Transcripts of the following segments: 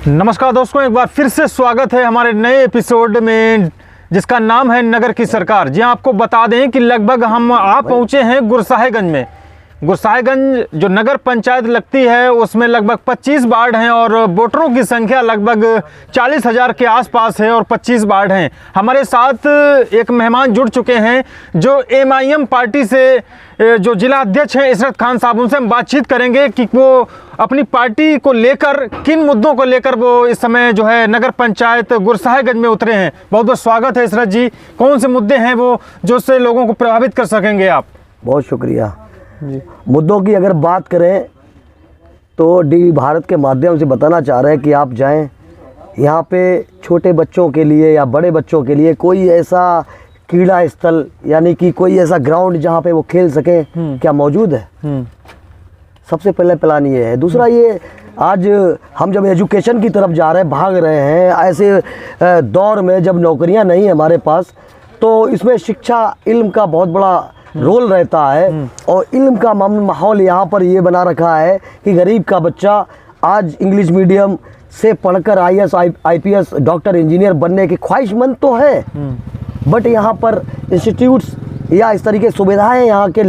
नमस्कार दोस्तों, एक बार फिर से स्वागत है हमारे नए एपिसोड में जिसका नाम है नगर की सरकार। जी आपको बता दें कि लगभग हम पहुंचे हैं गुरसाहिगंज में। गुरसाहिगंज जो नगर पंचायत लगती है उसमें लगभग 25 वार्ड हैं और वोटरों की संख्या लगभग 40,000 के आसपास है और 25 वार्ड हैं। हमारे साथ एक मेहमान जुड़ चुके हैं जो एमआईएम पार्टी से जो जिला अध्यक्ष हैं इशरत खान साहब, उनसे हम बातचीत करेंगे कि वो अपनी पार्टी को लेकर किन मुद्दों को लेकर वो इस समय जो है नगर पंचायत गुरसाहिगंज में उतरे हैं। बहुत बहुत स्वागत है इशरत जी। कौन से मुद्दे हैं वो जो उससे लोगों को प्रभावित कर सकेंगे आप? बहुत शुक्रिया जी। मुद्दों की अगर बात करें तो डी भारत के माध्यम से बताना चाह रहे हैं कि आप जाएं यहाँ पे छोटे बच्चों के लिए या बड़े बच्चों के लिए कोई ऐसा क्रीड़ा स्थल यानी कि कोई ऐसा ग्राउंड जहाँ पे वो खेल सके क्या मौजूद है? सबसे पहले प्लान ये है। दूसरा ये आज हम जब एजुकेशन की तरफ जा रहे हैं, भाग रहे हैं ऐसे दौर में जब नौकरियां नहीं है हमारे पास, तो इसमें शिक्षा इल्म का बहुत बड़ा रोल रहता है। और इल्म का माहौल यहाँ पर ये बना रखा है कि गरीब का बच्चा आज इंग्लिश मीडियम से पढ़कर आईएएस आईपीएस डॉक्टर इंजीनियर बनने की ख्वाहिशमंद तो है, बट यहाँ पर इंस्टीट्यूट्स या इस तरीके सुविधाएं यहाँ के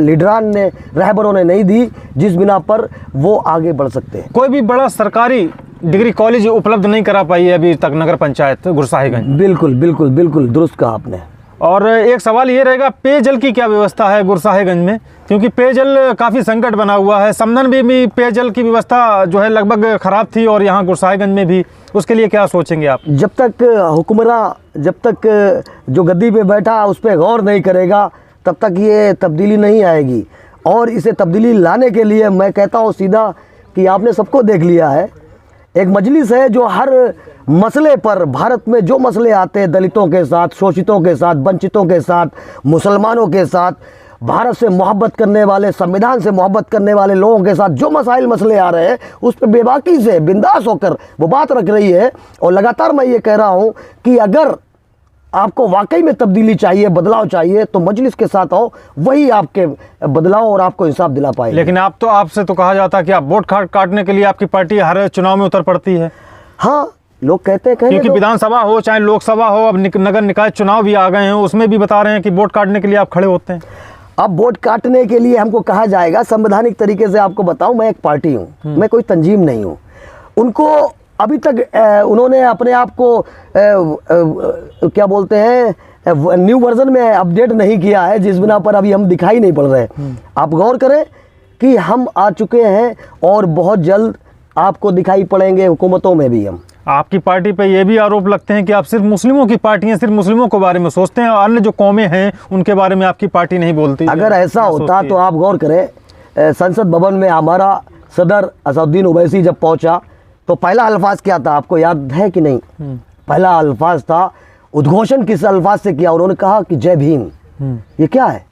लीडरान ने रहबरों ने नहीं दी जिस बिना पर वो आगे बढ़ सकते हैं। कोई भी बड़ा सरकारी डिग्री कॉलेज उपलब्ध नहीं करा पाई है अभी तक नगर पंचायत गुरसाहिगंज। बिल्कुल बिल्कुल बिल्कुल दुरुस्त कहा आपने। और एक सवाल ये रहेगा, पेयजल की क्या व्यवस्था है गुरसाहिगंज में? क्योंकि पेयजल काफ़ी संकट बना हुआ है। समदन में भी पेयजल की व्यवस्था जो है लगभग ख़राब थी और यहाँ गुरसाहिगंज में भी, उसके लिए क्या सोचेंगे आप? जब तक हुक्मरान जब तक जो गद्दी पे बैठा उस पर गौर नहीं करेगा तब तक ये तब्दीली नहीं आएगी। और इसे तब्दीली लाने के लिए मैं कहता हूँ सीधा कि आपने सबको देख लिया है, एक मजलिस है जो हर मसले पर, भारत में जो मसले आते हैं दलितों के साथ, शोषितों के साथ, वंचितों के साथ, मुसलमानों के साथ, भारत से मोहब्बत करने वाले, संविधान से मोहब्बत करने वाले लोगों के साथ जो मसाइल मसले आ रहे हैं उस पर बेबाकी से बिंदास होकर वो बात रख रही है। और लगातार मैं ये कह रहा हूँ कि अगर आपको वाकई में तब्दीली चाहिए, बदलाव चाहिए, तो मजलिस के साथ आओ, वही आपके बदलाव और आपको इंसाफ दिला पाएगी। लेकिन आपसे तो कहा जाता है कि आप वोट काटने के लिए आपकी पार्टी हर चुनाव में उतर पड़ती है। हाँ, लोग कहते हैं क्योंकि विधानसभा हो चाहे लोकसभा हो, अब नगर निकाय चुनाव भी आ गए हैं, उसमें भी बता रहे हैं कि वोट काटने के लिए आप खड़े होते हैं। अब वोट काटने के लिए हमको कहा जाएगा, संवैधानिक तरीके से आपको बताऊं, मैं एक पार्टी हूं, मैं कोई तंजीम नहीं हूं। उनको अभी तक उन्होंने अपने आप को क्या बोलते हैं न्यू वर्जन में अपडेट नहीं किया है, जिस बिना पर अभी हम दिखाई नहीं पड़ रहे। आप गौर करें कि हम आ चुके हैं और बहुत जल्द आपको दिखाई पड़ेंगे हुकूमतों में भी। हम आपकी पार्टी पे ये भी आरोप लगते हैं कि आप सिर्फ मुस्लिमों की पार्टी हैं, सिर्फ मुस्लिमों के बारे में सोचते हैं और अन्य जो कौमें हैं उनके बारे में आपकी पार्टी नहीं बोलती। अगर ऐसा होता तो आप गौर करें, संसद भवन में हमारा सदर असदुद्दीन ओवैसी जब पहुंचा तो पहला अल्फाज क्या था, आपको याद है कि नहीं? पहला अल्फाज था, उद्घोषण किस अल्फाज से किया? उन्होंने कहा कि जय भीम। ये क्या है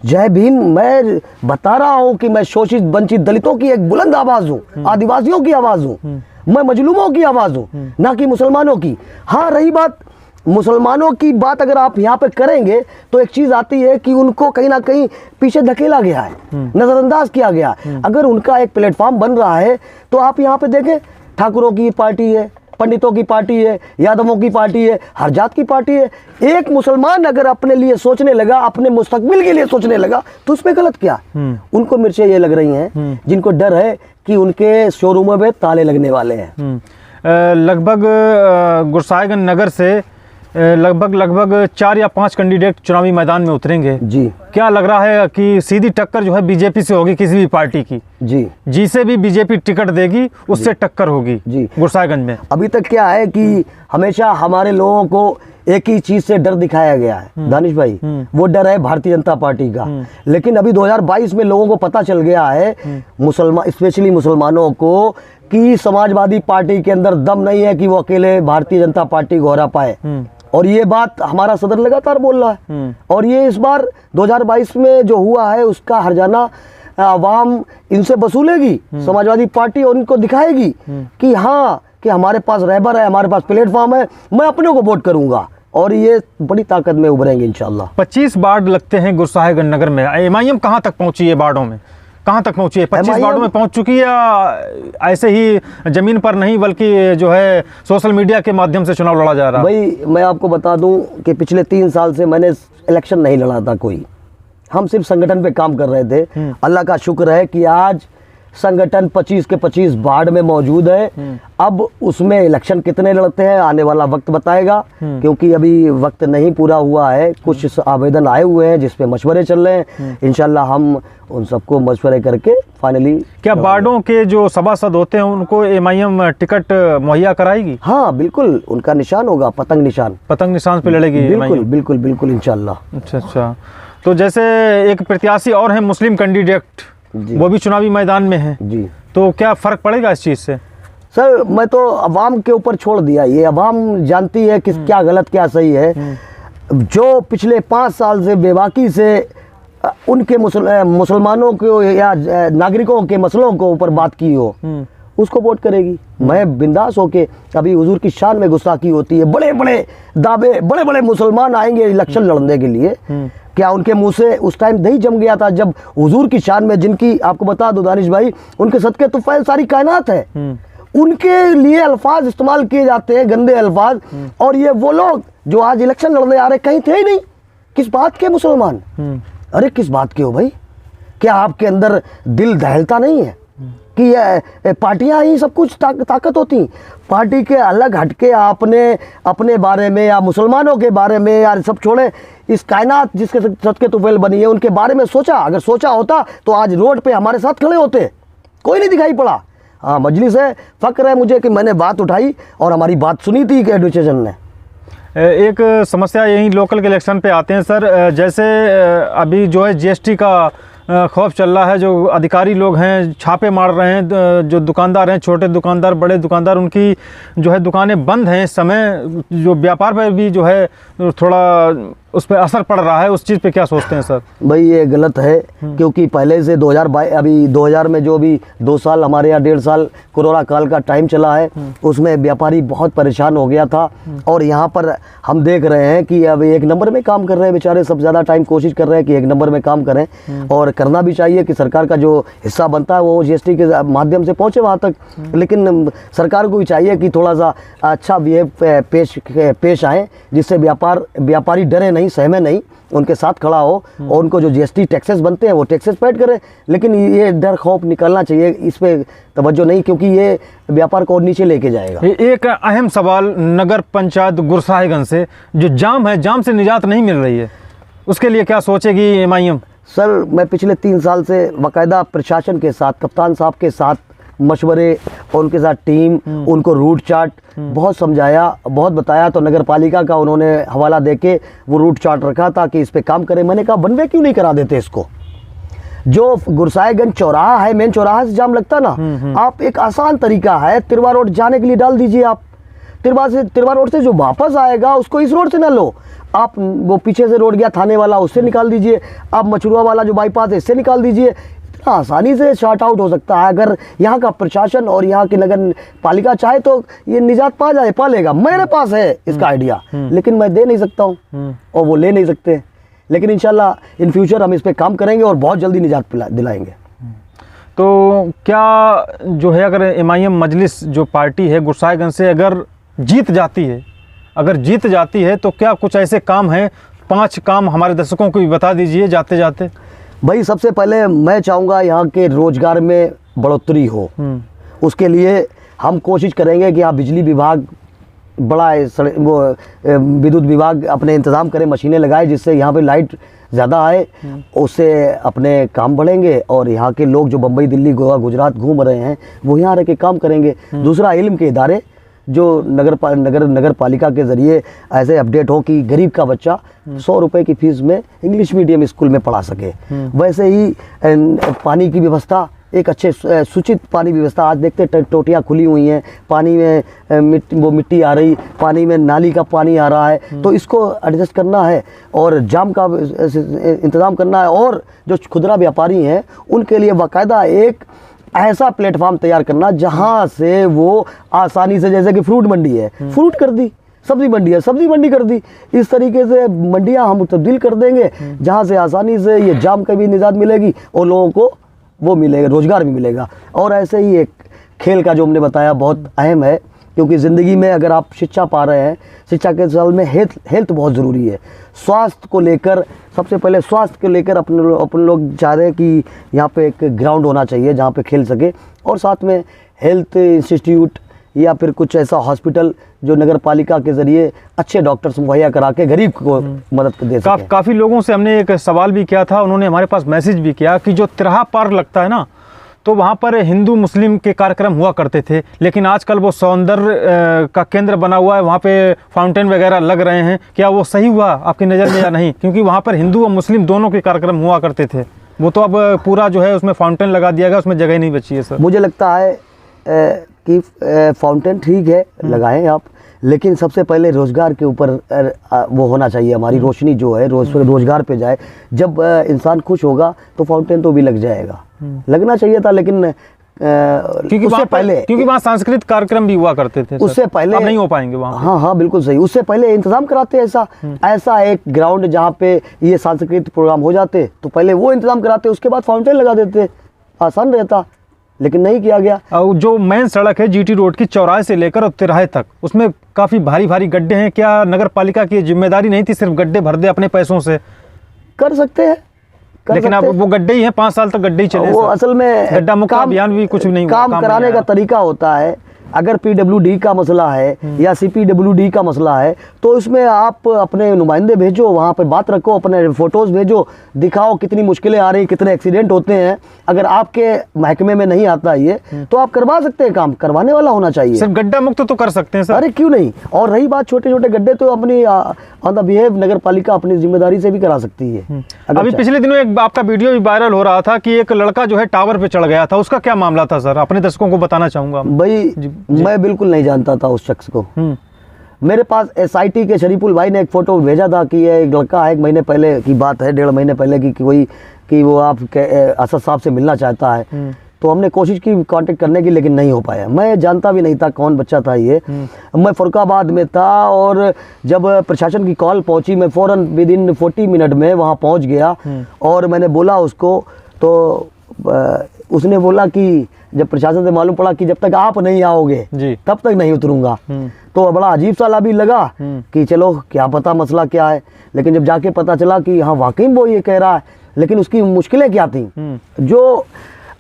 जय भीम? मैं बता रहा हूं कि मैं शोषित वंचित दलितों की एक बुलंद आवाज हूं, आदिवासियों की आवाज हूं, मैं मजलूमों की आवाज हूं, ना कि मुसलमानों की। हाँ, रही बात मुसलमानों की बात, अगर आप यहाँ पे करेंगे तो एक चीज आती है कि उनको कहीं ना कहीं पीछे धकेला गया है, नजरअंदाज किया गया। अगर उनका एक प्लेटफॉर्म बन रहा है तो आप यहाँ पे देखें, ठाकुरों की पार्टी है, पंडितों की पार्टी है, यादवों की पार्टी है, हर जात की पार्टी है। एक मुसलमान अगर अपने लिए सोचने लगा, अपने मुस्तकबिल के लिए सोचने लगा, तो उसमें गलत क्या? उनको मिर्चें ये लग रही हैं जिनको डर है कि उनके शोरूमों में ताले लगने वाले हैं। लगभग गुरसाहिगंज नगर से लगभग 4 या 5 कैंडिडेट चुनावी मैदान में उतरेंगे जी। क्या लग रहा है कि सीधी टक्कर जो है बीजेपी से होगी किसी भी पार्टी की? जी से भी बीजेपी टिकट देगी, उससे टक्कर होगी जी गुरसाहिगंज में। अभी तक क्या है कि हमेशा हमारे लोगों को एक ही चीज से डर दिखाया गया है दानिश भाई, वो डर है भारतीय जनता पार्टी का। लेकिन अभी 2022 में लोगों को पता चल गया है, मुसलमान स्पेशली मुसलमानों को, कि समाजवादी पार्टी के अंदर दम नहीं है कि वो अकेले भारतीय जनता पार्टी को हरा पाए। और ये बात हमारा सदर लगातार बोल रहा है। और ये इस बार 2022 में जो हुआ है उसका हर्जाना आवाम इनसे वसूलेगी, समाजवादी पार्टी, और इनको दिखाएगी कि हाँ, कि हमारे पास रहबर है, हमारे पास प्लेटफॉर्म है, मैं अपने को वोट करूंगा। और ये बड़ी ताकत में उभरेंगे इंशाल्लाह। 25 वार्ड लगते हैं गुरसाहिगंज नगर में, एमआईएम कहाँ तक पहुंची है वार्डों में? कहाँ तक पहुंची है? 25 MIM वार्डों में पहुंच चुकी है या ऐसे ही जमीन पर नहीं बल्कि जो है सोशल मीडिया के माध्यम से चुनाव लड़ा जा रहा है? भाई मैं आपको बता दूं कि पिछले 3 साल से मैंने इलेक्शन नहीं लड़ा था कोई, हम सिर्फ संगठन पे काम कर रहे थे। अल्लाह का शुक्र है कि आज संगठन 25 के 25 वार्ड में मौजूद है। अब उसमें इलेक्शन कितने लड़ते हैं आने वाला वक्त बताएगा, क्योंकि अभी वक्त नहीं पूरा हुआ है। कुछ आवेदन आए हुए हैं जिस पे मशवरे चल रहे हैं। इंशाल्लाह हम उन सबको मशवरे करके फाइनली। क्या वार्डों के जो सभासद होते हैं उनको MIM टिकट मुहैया कराएगी? हाँ बिल्कुल, उनका निशान होगा पतंग निशान। पतंग निशान पे लड़ेगी बिल्कुल MIM? बिल्कुल बिल्कुल इंशाल्लाह। अच्छा। तो जैसे एक प्रत्याशी और है मुस्लिम कैंडिडेट, वो भी चुनावी मैदान में है जी, तो क्या फर्क पड़ेगा इस चीज से? सर मैं तो अवाम के ऊपर छोड़ दिया, ये अवाम जानती है कि क्या गलत क्या सही है। जो पिछले 5 साल से बेबाकी से उनके मुसलमानों को या नागरिकों के मसलों को ऊपर बात की हो, उसको वोट करेगी। मैं बिंदास होके, अभी हुजूर की शान में गुस्ताखी होती है, बड़े बड़े दावे, बड़े बड़े मुसलमान आएंगे इलेक्शन लड़ने के लिए। क्या उनके मुंह से उस टाइम दही जम गया था जब हुजूर की शान में, जिनकी आपको बता दो दानिश भाई, उनके सदके तुफैल सारी कायनात है, उनके लिए अल्फाज इस्तेमाल किए जाते हैं, गंदे अल्फाज। और ये वो लोग जो आज इलेक्शन लड़ने आ रहे कहीं थे ही नहीं। किस बात के मुसलमान? अरे किस बात के हो भाई? क्या आपके अंदर दिल दहलता नहीं है कि ये पार्टियां ही सब कुछ ताकत होती? पार्टी के अलग हटके आपने अपने बारे में या मुसलमानों के बारे में या सब छोड़े, इस कायनात जिसके सदके तुफैल बनी है उनके बारे में सोचा। अगर सोचा होता तो आज रोड पे हमारे साथ खड़े होते, कोई नहीं दिखाई पड़ा। हाँ, मजलिस है, फ़क्र है मुझे कि मैंने बात उठाई और हमारी बात सुनी थी कि एडमिनिस्ट्रेशन ने। एक समस्या यही लोकल के इलेक्शन पे आते हैं सर, जैसे अभी जो है GST का खौफ चल रहा है, जो अधिकारी लोग हैं छापे मार रहे हैं, जो दुकानदार हैं, छोटे दुकानदार, बड़े दुकानदार, उनकी जो है दुकानें बंद हैं इस समय, जो व्यापार पर भी जो है थोड़ा उस पर असर पड़ रहा है। उस चीज़ पे क्या सोचते हैं सर? भाई ये गलत है, क्योंकि पहले से 2022 अभी 2000 में जो भी 2 साल हमारे यहाँ 1.5 साल कोरोना काल का टाइम चला है, उसमें व्यापारी बहुत परेशान हो गया था। और यहाँ पर हम देख रहे हैं कि अब 1 नंबर में काम कर रहे हैं बेचारे, सब ज़्यादा टाइम कोशिश कर रहे हैं कि 1 नंबर में काम करें, और करना भी चाहिए कि सरकार का जो हिस्सा बनता है वो GST के माध्यम से पहुँचे वहाँ तक। लेकिन सरकार को भी चाहिए कि थोड़ा सा अच्छा पेश आए, जिससे व्यापारी डरे नहीं, सहमे नहीं, उनके साथ खड़ा हो और उनको जो GST टैक्सेस बनते हैं वो टैक्सेस पेड करें। लेकिन ये डर खौफ निकलना चाहिए, इस पे तवज्जो नहीं, क्योंकि ये व्यापार को और नीचे लेके जाएगा। एक अहम सवाल नगर पंचायत गुरसाहिगंज से, जो जाम है, जाम से निजात नहीं मिल रही है, उसके लिए क्या सोचेगी MIM? सर मैं पिछले 3 साल से बाकायदा प्रशासन के साथ, कप्तान साहब के साथ मशवरे और उनके साथ टीम, उनको रूट चार्ट बहुत समझाया, बहुत बताया। तो नगर पालिका का उन्होंने हवाला देके वो रूट चार्ट रखा था कि इस पे काम करें। मैंने कहा बनवे क्यों नहीं करा देते इसको? जो गुरसाहिगंज चौराहा है, मेन चौराहा से जाम लगता ना, आप एक आसान तरीका है, तिरवा रोड जाने के लिए डाल दीजिए। आप तिरवा रोड से जो वापस आएगा उसको इस रोड से ना लो, आप वो पीछे से रोड गया थाने वाला, उससे निकाल दीजिए। आप मछुआ वाला जो बाईपास है इससे निकाल दीजिए। इतना आसानी से शॉर्ट आउट हो सकता है। अगर यहाँ का प्रशासन और यहाँ की नगर पालिका चाहे तो ये निजात पा लेगा। मेरे पास है इसका आइडिया, लेकिन मैं दे नहीं सकता हूँ और वो ले नहीं सकते। लेकिन इंशाल्लाह इन फ्यूचर हम इस पे काम करेंगे और बहुत जल्दी निजात दिलाएंगे। तो क्या जो है, अगर MIM मजलिस जो पार्टी है गुरसाहिगंज से अगर जीत जाती है तो क्या कुछ ऐसे काम हैं, 5 काम हमारे दर्शकों को भी बता दीजिए जाते जाते। भाई सबसे पहले मैं चाहूँगा यहाँ के रोजगार में बढ़ोतरी हो। उसके लिए हम कोशिश करेंगे कि यहाँ बिजली विभाग बड़ा वो विद्युत विभाग अपने इंतज़ाम करे, मशीनें लगाए, जिससे यहाँ पे लाइट ज़्यादा आए, उससे अपने काम बढ़ेंगे। और यहाँ के लोग जो बम्बई, दिल्ली, गोवा, गुजरात घूम रहे हैं वो यहाँ रह के काम करेंगे। दूसरा, इल्म के इदारे जो नगर पालिका के ज़रिए ऐसे अपडेट हो कि गरीब का बच्चा 100 रुपये की फ़ीस में इंग्लिश मीडियम स्कूल में पढ़ा सके। वैसे ही पानी की व्यवस्था, एक अच्छे सूचित पानी व्यवस्था। आज देखते टोटियाँ खुली हुई हैं, पानी में मिट्टी आ रही, पानी में नाली का पानी आ रहा है, तो इसको एडजस्ट करना है और जाम का इंतज़ाम करना है। और जो खुदरा व्यापारी हैं उनके लिए बाकायदा एक ऐसा प्लेटफॉर्म तैयार करना जहाँ से वो आसानी से, जैसे कि फ्रूट मंडी है, फ्रूट कर दी, सब्जी मंडी है, सब्जी मंडी कर दी। इस तरीके से मंडियाँ हम तब्दील कर देंगे जहाँ से आसानी से ये जाम का भी निजात मिलेगी और लोगों को वो मिलेगा, रोज़गार भी मिलेगा। और ऐसे ही एक खेल का जो हमने बताया बहुत अहम है, क्योंकि ज़िंदगी में अगर आप शिक्षा पा रहे हैं, शिक्षा के साल में हेल्थ बहुत ज़रूरी है। स्वास्थ्य को लेकर, सबसे पहले स्वास्थ्य को लेकर अपन लोग चाह रहे हैं कि यहाँ पे एक ग्राउंड होना चाहिए जहाँ पे खेल सके, और साथ में हेल्थ इंस्टीट्यूट या फिर कुछ ऐसा हॉस्पिटल जो नगर पालिका के ज़रिए अच्छे डॉक्टर्स मुहैया करा के गरीब को मदद दे सके। काफ़ी लोगों से हमने एक सवाल भी किया था, उन्होंने हमारे पास मैसेज भी किया कि जो तिरहा पार्क लगता है ना, तो वहाँ पर हिंदू मुस्लिम के कार्यक्रम हुआ करते थे, लेकिन आजकल वो सौंदर्य का केंद्र बना हुआ है, वहाँ पे फाउंटेन वगैरह लग रहे हैं। क्या वो सही हुआ आपकी नज़र में या नहीं? क्योंकि वहाँ पर हिंदू और मुस्लिम दोनों के कार्यक्रम हुआ करते थे, वो तो अब पूरा जो है उसमें फाउंटेन लगा दिया गया, उसमें जगह नहीं बची है सर। मुझे लगता है कि फाउंटेन ठीक है, लगाएं आप, लेकिन सबसे पहले रोज़गार के ऊपर वो होना चाहिए। हमारी रोशनी जो है रोज़गार पे जाए। जब इंसान खुश होगा तो फाउंटेन तो भी लग जाएगा, लगना चाहिए था, लेकिन क्योंकि वहाँ सांस्कृतिक कार्यक्रम भी हुआ करते थे, उससे पहले अब नहीं हो पाएंगे वहाँ। हाँ हाँ बिल्कुल सही, उससे पहले इंतजाम कराते ऐसा एक ग्राउंड जहाँ पे ये सांस्कृतिक प्रोग्राम हो जाते, तो पहले वो इंतजाम कराते, उसके बाद फाउंटेन लगा देते, आसान रहता, लेकिन नहीं किया गया। जो मेन सड़क है जीटी रोड की चौराहे से लेकर और तिराहे तक, उसमें काफ़ी भारी भारी गड्ढे हैं। क्या नगर पालिका की जिम्मेदारी नहीं थी सिर्फ गड्ढे भर दे अपने पैसों से? कर सकते हैं, लेकिन अब वो गड्ढे ही हैं, 5 साल तक गड्ढे ही चले। वो असल में गड्ढा मुक्त अभियान भी कुछ नहीं, काम कराने का तरीका होता है। अगर पीडब्ल्यूडी का मसला है या सीपीडब्ल्यूडी का मसला है, तो इसमें आप अपने नुमाइंदे भेजो, वहाँ पे बात रखो, अपने फ़ोटोज़ भेजो, दिखाओ कितनी मुश्किलें आ रही, कितने एक्सीडेंट होते हैं। अगर आपके महकमे में नहीं आता ये, तो आप करवा सकते हैं, काम करवाने वाला होना चाहिए। सिर्फ गड्ढा मुक्त तो कर सकते हैं सर। अरे क्यों नहीं। और रही बात छोटे छोटे गड्ढे, तो अपनी ऑन द बिहेव नगर पालिका अपनी जिम्मेदारी से भी करा सकती है। अभी पिछले दिनों एक आपका वीडियो भी वायरल हो रहा था कि एक लड़का जो है टावर पे चढ़ गया था, उसका क्या मामला था सर? अपने दर्शकों को बताना चाहूँगा। भाई मैं बिल्कुल नहीं जानता था उस शख्स को। मेरे पास एसआईटी के शरीफुल भाई ने एक फ़ोटो भेजा था कि ये एक लड़का है, 1 महीने पहले की बात है, 1.5 महीने पहले कि वो आप असद साहब से मिलना चाहता है। तो हमने कोशिश की कांटेक्ट करने की, लेकिन नहीं हो पाया। मैं जानता भी नहीं था कौन बच्चा था ये। मैं फरुखाबाद में था, और जब प्रशासन की कॉल पहुंची, मैं फ़ौरन विदिन 40 मिनट में वहां पहुंच गया, और मैंने बोला उसको, तो उसने बोला कि जब प्रशासन से मालूम पड़ा कि जब तक आप नहीं आओगे तब तक नहीं उतरूंगा। तो बड़ा अजीब सा भी लगा कि चलो क्या पता मसला क्या है, लेकिन जब जाके पता चला कि हाँ वाकई वो ये कह रहा है, लेकिन उसकी मुश्किलें क्या थी। जो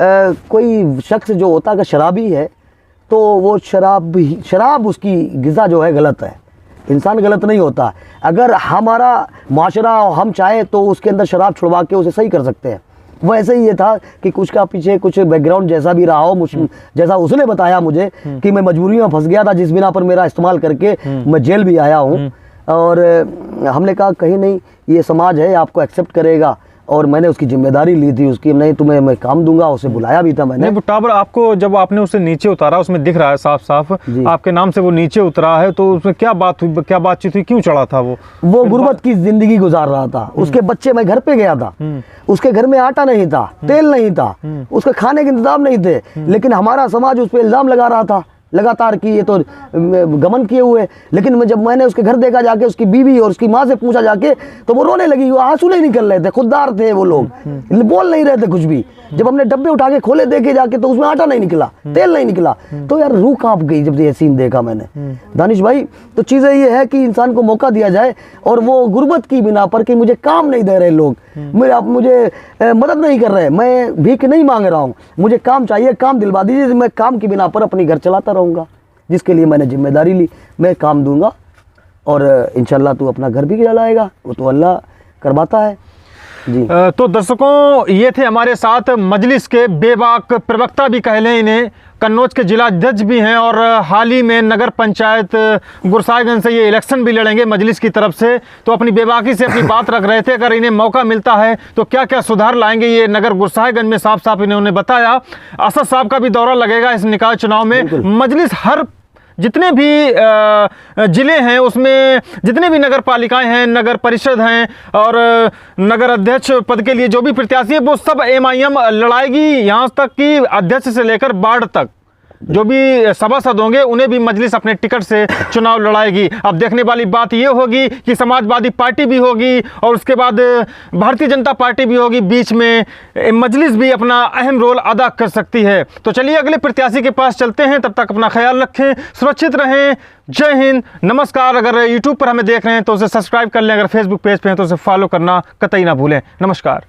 कोई शख्स जो होता है शराबी है, तो वो शराब उसकी ग़िज़ा जो है गलत है। इंसान गलत नहीं होता। अगर हमारा माशरा हम चाहे तो उसके अंदर शराब छुड़वा के उसे सही कर सकते हैं। वो ऐसे ही ये था कि कुछ का पीछे कुछ बैकग्राउंड जैसा भी रहा हो, जैसा उसने बताया मुझे कि मैं मजबूरी में फंस गया था, जिस बिना पर मेरा इस्तेमाल करके मैं जेल भी आया हूँ। और हमने कहा कहीं नहीं, ये समाज है, आपको एक्सेप्ट करेगा, और मैंने उसकी जिम्मेदारी ली थी उसकी, नहीं तुम्हें मैं काम दूंगा, उसे बुलाया भी था मैंने। नहीं, टावर आपको जब आपने उसे नीचे उतारा, उसमें दिख रहा है साफ साफ आपके नाम से वो नीचे उतरा है, तो उसमें क्या बात हुई, क्या बातचीत हुई, क्यों चढ़ा था वो? गुर्बत की जिंदगी गुजार रहा था। उसके बच्चे, मैं घर पे गया था, उसके घर में आटा नहीं था, तेल नहीं था, उसके खाने के इंतजाम नहीं थे, लेकिन हमारा समाज उस पर इल्जाम लगा रहा था लगातार कि ये तो गमन किए हुए। लेकिन जब मैंने उसके घर देखा जाके, उसकी बीवी और उसकी माँ से पूछा जाके, तो वो रोने लगी, वो आंसू नहीं निकल रहे थे, खुददार थे वो लोग, बोल नहीं रहे थे कुछ भी। जब हमने डब्बे उठा के खोले देखे जाके, तो उसमें आटा नहीं निकला, तेल नहीं निकला। तो यार रूह कांप गई जब ये सीन देखा मैंने, दानिश भाई। तो चीज़ें ये है कि इंसान को मौका दिया जाए, और वो गुर्बत की बिना पर कि मुझे काम नहीं दे रहे लोग, मुझे मदद नहीं कर रहे, मैं भीख नहीं मांग रहा हूँ, मुझे काम चाहिए, काम दिलवा दीजिए, मैं काम की बिना पर अपनी घर चलाता रहूँगा, जिसके लिए मैंने जिम्मेदारी ली, मैं काम दूंगा, और इंशाल्लाह तू अपना घर भी चलाएगा, वो तो अल्लाह करवाता है जी। तो दर्शकों, ये थे हमारे साथ मजलिस के बेबाक प्रवक्ता भी कह लें इन्हें, कन्नौज के जिला अध्यक्ष भी हैं, और हाल ही में नगर पंचायत गुरसाहिगंज से ये इलेक्शन भी लड़ेंगे मजलिस की तरफ से। तो अपनी बेबाकी से अपनी बात रख रहे थे, अगर इन्हें मौका मिलता है तो क्या क्या सुधार लाएंगे ये नगर गुरसाहिगंज में, साफ साफ इन्होंने बताया। असद साहब का भी दौरा लगेगा इस निकाय चुनाव में। मजलिस हर जितने भी ज़िले हैं उसमें जितने भी नगर पालिकाएं हैं, नगर परिषद हैं, और नगर अध्यक्ष पद के लिए जो भी प्रत्याशी हैं, वो सब MIM लड़ाएगी, यहाँ तक कि अध्यक्ष से लेकर वार्ड तक। जो भी सभासद होंगे उन्हें भी मजलिस अपने टिकट से चुनाव लड़ाएगी। अब देखने वाली बात ये होगी कि समाजवादी पार्टी भी होगी और उसके बाद भारतीय जनता पार्टी भी होगी, बीच में मजलिस भी अपना अहम रोल अदा कर सकती है। तो चलिए अगले प्रत्याशी के पास चलते हैं, तब तक अपना ख्याल रखें, सुरक्षित रहें। जय हिंद, नमस्कार। अगर यूट्यूब पर हमें देख रहे हैं तो उसे सब्सक्राइब कर लें, अगर फेसबुक पेज पे हैं तो उसे फॉलो करना कतई ना भूलें। नमस्कार।